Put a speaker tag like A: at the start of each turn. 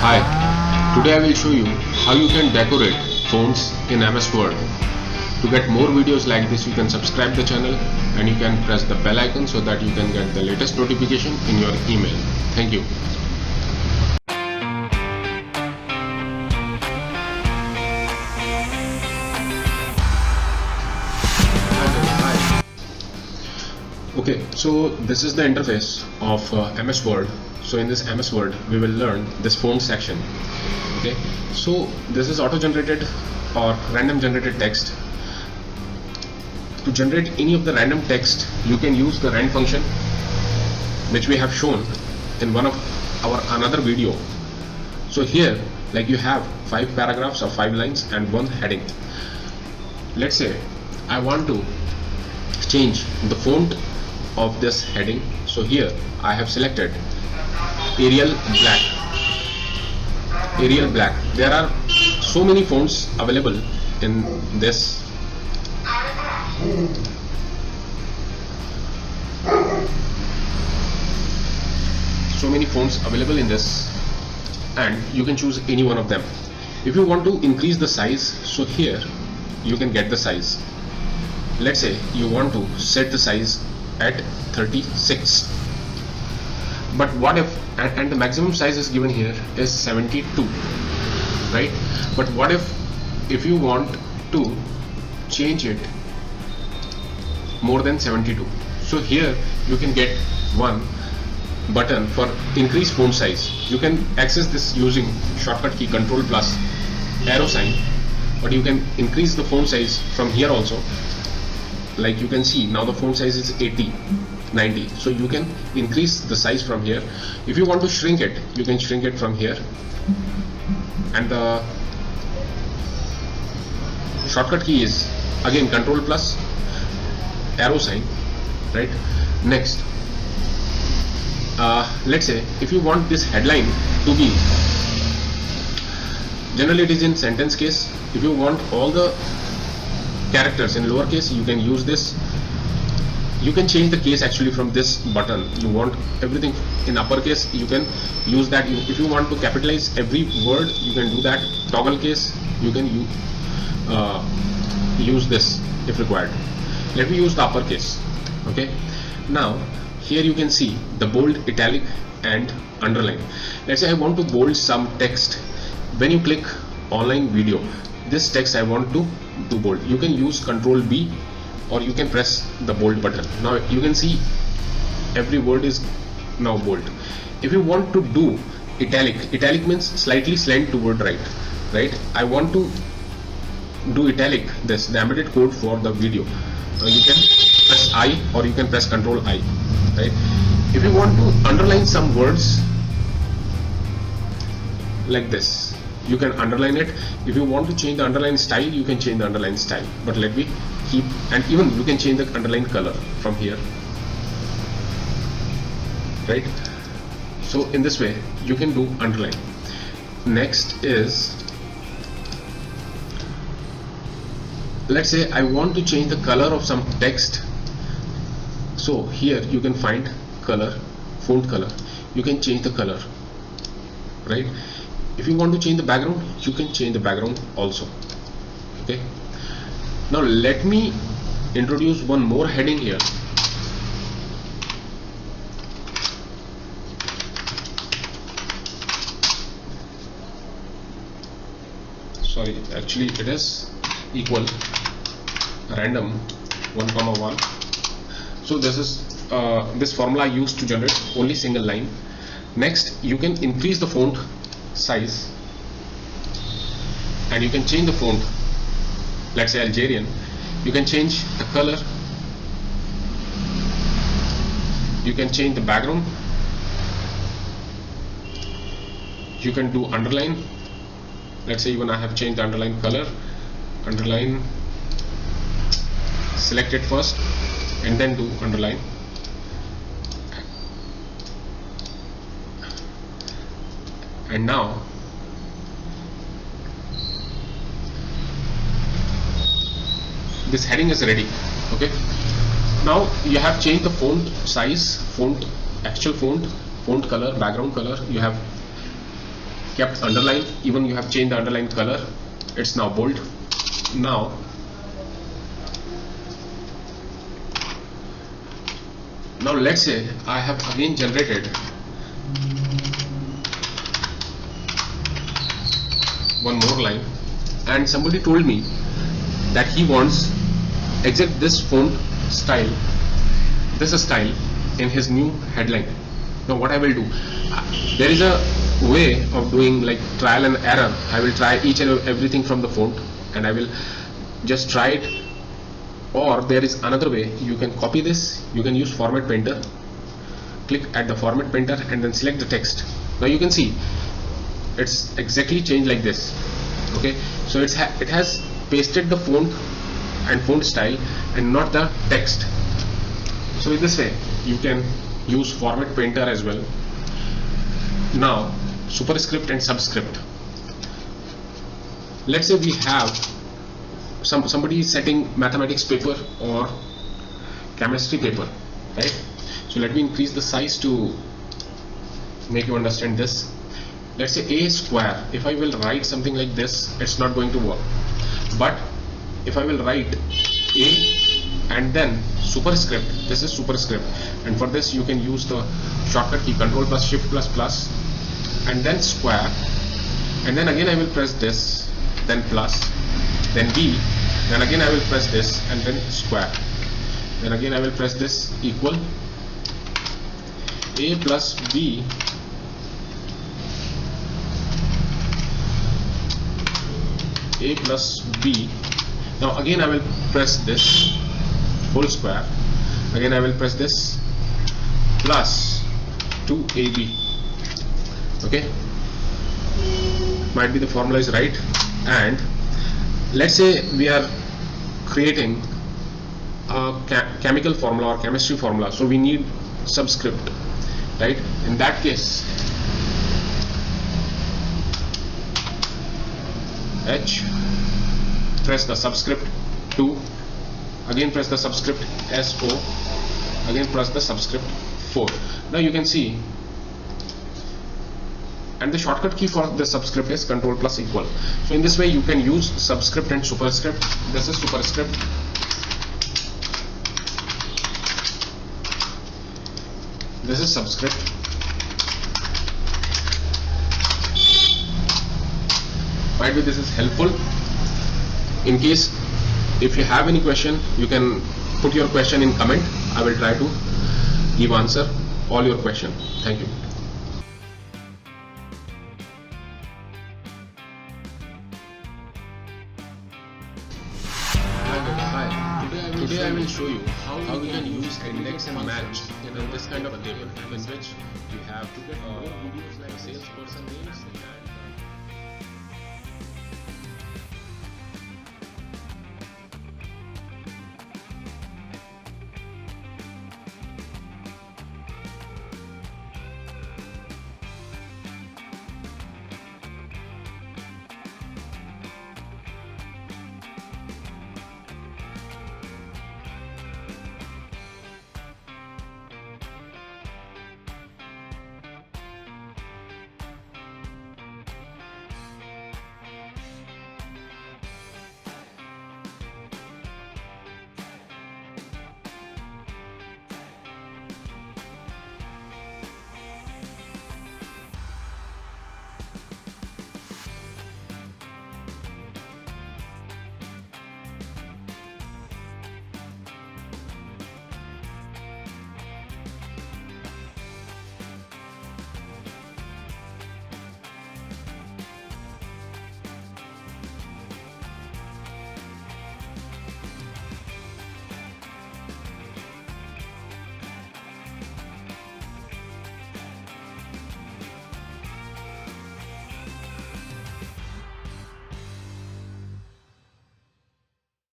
A: Hi, today I will show you how you can decorate fonts in MS Word. To get more videos like this, you can subscribe the channel and you can press the bell icon so that you can get the latest notification in your email. Thank you. Okay, so this is the interface of MS Word. So in this MS Word, we will learn this font section. Okay, so this is auto-generated or random generated text. To generate any of the random text, you can use the rand function, which we have shown in one of our another video. So here, like you have 5 paragraphs or 5 lines and 1 heading. Let's say I want to change the font of this heading. So here I have selected Arial Black. Arial Black. There are so many fonts available in this. So many fonts available in this, and you can choose any one of them. If you want to increase the size, so here you can get the size. Let's say you want to set the size at 36, but what if and the maximum size is given here is 72, right? But what if you want to change it more than 72? So here you can get one button for increase font size. You can access this using shortcut key Ctrl plus arrow sign, but you can increase the font size from here also. Like you can see now the font size is 80, 90, so you can increase the size from here. If you want to shrink it, you can shrink it from here, and the shortcut key is again Ctrl plus arrow sign, right? Next, let's say if you want this headline to be, generally it is in sentence case. If you want all the characters in lowercase, you can use this. You can change the case actually from this button. You want everything in uppercase, you can use that. If you want to capitalize every word, you can do that. Toggle case, you can use this if required. Let me use the uppercase. Okay, now here you can see the bold, italic and underline. Let's say I want to bold some text. When you click online video, this text I want to do bold. You can use Ctrl B or you can press the bold button. Now you can see every word is now bold. If you want to do italic means slightly slant toward right. I want to do italic, this the embedded code for the video. You can press I or you can press Ctrl I, right? If you want to underline some words like this, you can underline it. If you want to change the underline style, you can change the underline style, but let me keep, and even you can change the underline color from here, right? So in this way you can do underline. Next is, let's say I want to change the color of some text. So here you can find color, font color. You can change the color, right? If you want to change the background, you can change the background also. Okay, now let me introduce one more heading here. Sorry, actually it is equal random 1,1. so this is this formula I used to generate only single line. Next, you can increase the font size and you can change the font. Let's say Algerian. You can change the color, you can change the background, you can do underline. Let's say even I have changed the underline color, underline, select it first and then do underline. And now this heading is ready. Okay, now you have changed the font size, font, actual font, font color, background color. You have kept underline, even you have changed the underline color, it's now bold. Now let's say I have again generated one more line, and somebody told me that he wants exact this font style, this style in his new headline. Now what I will do, there is a way of doing like trial and error. I will try each and everything from the font and I will just try it. Or there is another way, you can copy this, you can use format painter, click at the format painter and then select the text. Now you can see it's exactly changed like this. Okay, so it has pasted the font and font style and not the text. So in this way you can use format painter as well. Now superscript and subscript. Let's say we have somebody is setting mathematics paper or chemistry paper, right? So let me increase the size to make you understand this. Let's say a square. If I will write something like this, it's not going to work. But if I will write a and then superscript, this is superscript, and for this you can use the shortcut key Ctrl plus Shift plus plus and then square, and then again I will press this, then plus, then B, then again I will press this and then square, then again I will press this equal a plus b Now again I will press this whole square, again I will press this plus 2ab. okay, might be the formula is right. And let's say we are creating a chemical formula or chemistry formula, so we need subscript, right? In that case H, press the subscript 2, again press the subscript SO, again press the subscript 4. Now you can see, and the shortcut key for the subscript is Ctrl plus equal. So in this way you can use subscript and superscript. This is superscript, this is subscript. Might be this is helpful. In case if you have any question, you can put your question in comment. I will try to give answer all your question. Thank you. Hi, today I will show you how we can use index and match in this kind of a table in which we have to get more videos like sales